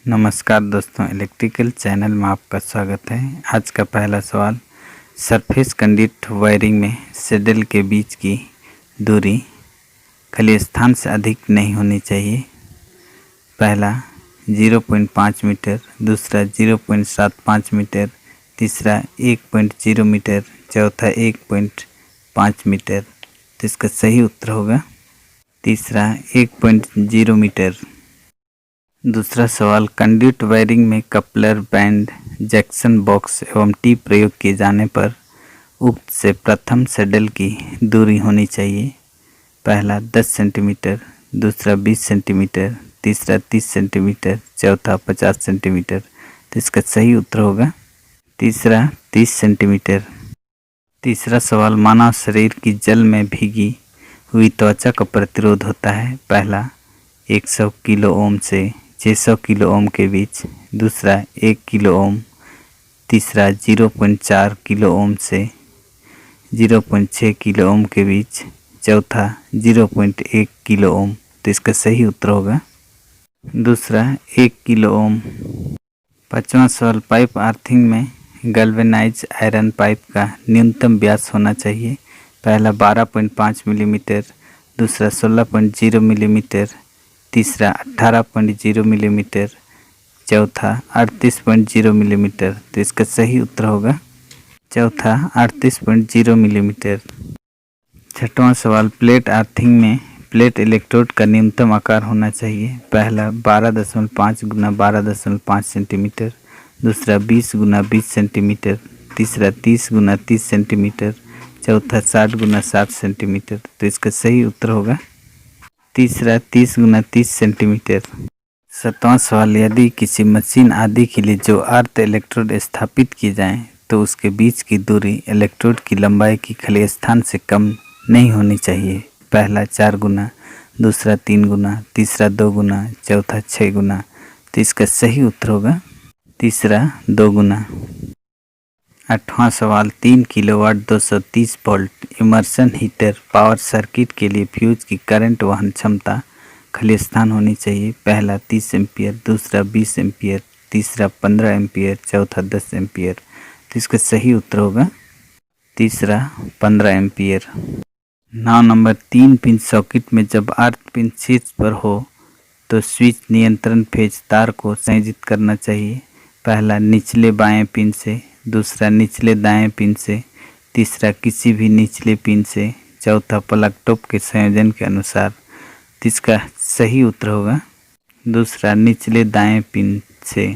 नमस्कार दोस्तों, electrical channel में आपका स्वागत है। आज का पहला सवाल, सरफेस कंडक्ट वायरिंग में सैडल के बीच की दूरी खाली स्थान से अधिक नहीं होनी चाहिए। पहला 0.5 मीटर, दूसरा 0.75 मीटर, तीसरा 1.0 मीटर, चौथा 1.5 मीटर। तो इसका सही उत्तर होगा तीसरा 1.0 मीटर। दूसरा सवाल, कंडक्ट वायरिंग में कपलर, बैंड, जंक्शन बॉक्स एवं टी प्रयोग किए जाने पर उक्त से प्रथम सैडल की दूरी होनी चाहिए। पहला 10 सेंटीमीटर, दूसरा 20 सेंटीमीटर, तीसरा 30 सेंटीमीटर, चौथा 50 सेंटीमीटर। तो इसका सही उत्तर होगा तीसरा 30 सेंटीमीटर। तीसरा सवाल, मानव शरीर की जल में भीगी हुई त्वचा का प्रतिरोध होता है। पहला 100 किलो ओम से 600 किलो ओम के बीच, दूसरा 1 किलो ओम, तीसरा 0.4 किलो ओम से 0.6 किलो ओम के बीच, चौथा 0.1 किलो ओम। तो इसका सही उत्तर होगा दूसरा 1 किलो ओम। पांचवा सवाल, पाइप आर्थिंग में गैल्वेनाइज आयरन पाइप का न्यूनतम व्यास होना चाहिए। पहला 12.5 मिलीमीटर, दूसरा 16.0 मिलीमीटर, तीसरा 18.0 मिलीमीटर, चौथा 38.0 मिलीमीटर। तो इसका सही उत्तर होगा चौथा 38.0 मिलीमीटर। छठवां सवाल, प्लेट आर्थिंग में प्लेट इलेक्ट्रोड का न्यूनतम आकार होना चाहिए। पहला 12.5 गुना 12.5 सेंटीमीटर, दूसरा 20 गुना 20 सेंटीमीटर, तीसरा 30 गुना 30 सेंटीमीटर, चौथा 60 गुना 60 सेंटीमीटर। तो इसका सही उत्तर होगा तीसरा 30 गुना 30 सेंटीमीटर। सातवां सवाल, यदि किसी मशीन आदि के लिए जो अर्थ इलेक्ट्रोड स्थापित किए जाएं तो उसके बीच की दूरी इलेक्ट्रोड की लंबाई की खाली स्थान से कम नहीं होनी चाहिए। पहला 4 गुना, दूसरा 3 गुना, तीसरा 2 गुना, चौथा 6 गुना। तो इसका सही उत्तर होगा तीसरा 2 गुना। आठवां सवाल, 3 kilowatt 230 volt immersion heater power circuit के लिए फ्यूज की करंट वहन क्षमता खाली स्थान होनी चाहिए। पहला 30 एम्पियर, दूसरा 20 एम्पियर, तीसरा 15 एम्पियर, चौथा 10 एम्पियर। तो इसका सही उत्तर होगा तीसरा 15 एम्पियर। 9 नंबर, 3 पिन सॉकेट में जब अर्थ पिन शीर्ष पर हो तो स्विच नियंत्रण फेज तार को संयोजित करना चाहिए। पहला निचले बाएं पिन से, दूसरा निचले दाएं पिन से, तीसरा किसी भी निचले पिन से, चौथा प्लग टॉप के संयोजन के अनुसार। इसका सही उत्तर होगा दूसरा निचले दाएं पिन से।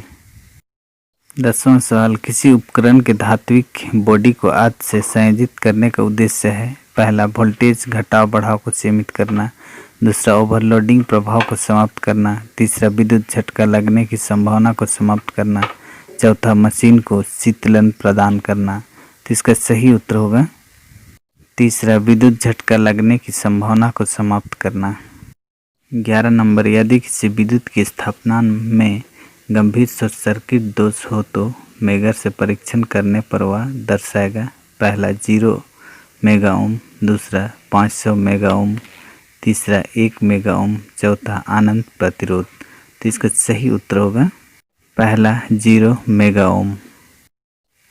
10वां सवाल, किसी उपकरण के धात्विक बॉडी को आग से संयोजित करने का उद्देश्य है। पहला वोल्टेज घटाव बढ़ाव को सीमित करना, दूसरा ओवरलोडिंग प्रभाव को समाप्त करना, तीसरा विद्युत झटका लगने की संभावना को समाप्त करना, चौथा मशीन को शीतलन प्रदान करना। तो इसका सही उत्तर होगा तीसरा विद्युत झटका लगने की संभावना को समाप्त करना। 11 नंबर, यदि किसी विद्युत की स्थापना में गंभीर शॉर्ट सर्किट दोष हो तो मेगर से परीक्षण करने पर वह दर्शाएगा। पहला 0 मेगा ओम, दूसरा 500 मेगा ओम, तीसरा 1 मेगा ओम, चौथा अनंत प्रतिरोध। तो इसका सही उत्तर होगा पहला 0 mega ohm.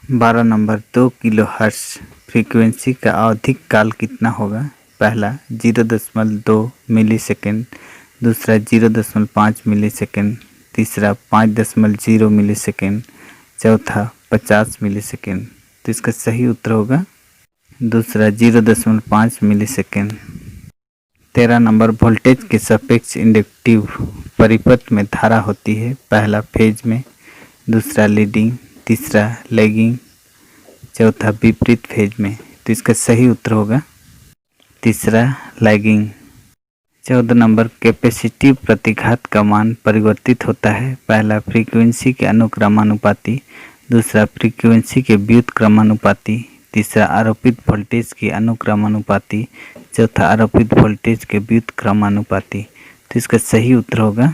12 number, 2 kilo hertz frequency का आवधिक काल कितना होगा। पहला 0.2 मिलीसेकंड, दूसरा 0.5 मिलीसेकंड, तीसरा 5.0 मिलीसेकंड, चौथा 50 मिलीसेकंड। तो इसका सही उत्तर होगा दूसरा 0.5 मिलीसेकंड। 13 नंबर, वोल्टेज के सापेक्ष इंडक्टिव परिपथ में धारा होती है। पहला फेज में, दूसरा लीडिंग, तीसरा लैगिंग, चौथा विपरीत फेज में। तो इसका सही उत्तर होगा तीसरा लैगिंग। 14 नंबर, कैपेसिटिव प्रतिघात का मान परिवर्तित होता है। पहला फ्रीक्वेंसी के अनुक्रमानुपाती, दूसरा फ्रीक्वेंसी के व्युत्क्रमानुपाती, तीसरा आरोपित वोल्टेज के अनुक्रमानुपाती, चौथा आरोपित वोल्टेज के व्युत्क्रमानुपाती। तो इसका सही उत्तर होगा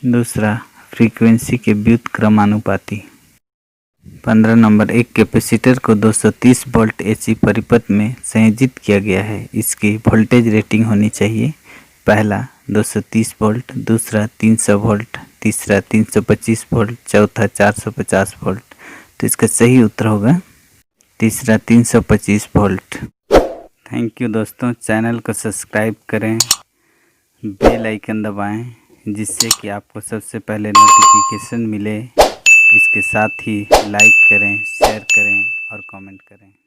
दूसरा फ्रीक्वेंसी के व्युत्क्रमानुपाती। 15 नंबर, एक कैपेसिटर को 230 वोल्ट एसी परिपथ में संयोजित किया गया है। इसकी वोल्टेज रेटिंग होनी चाहिए। पहला 230 वोल्ट, दूसरा 300 वोल्ट, तीसरा 325 वोल्ट, चौथा 450 वोल्ट। तो इसका सही उत्तर होगा तीसरा 325 वोल्ट। थैंक यू दोस्तों, चैनल को सब्सक्राइब करें, बेल आइकन दबाएं जिससे कि आपको सबसे पहले नोटिफिकेशन मिले। इसके साथ ही लाइक करें, शेयर करें और कमेंट करें।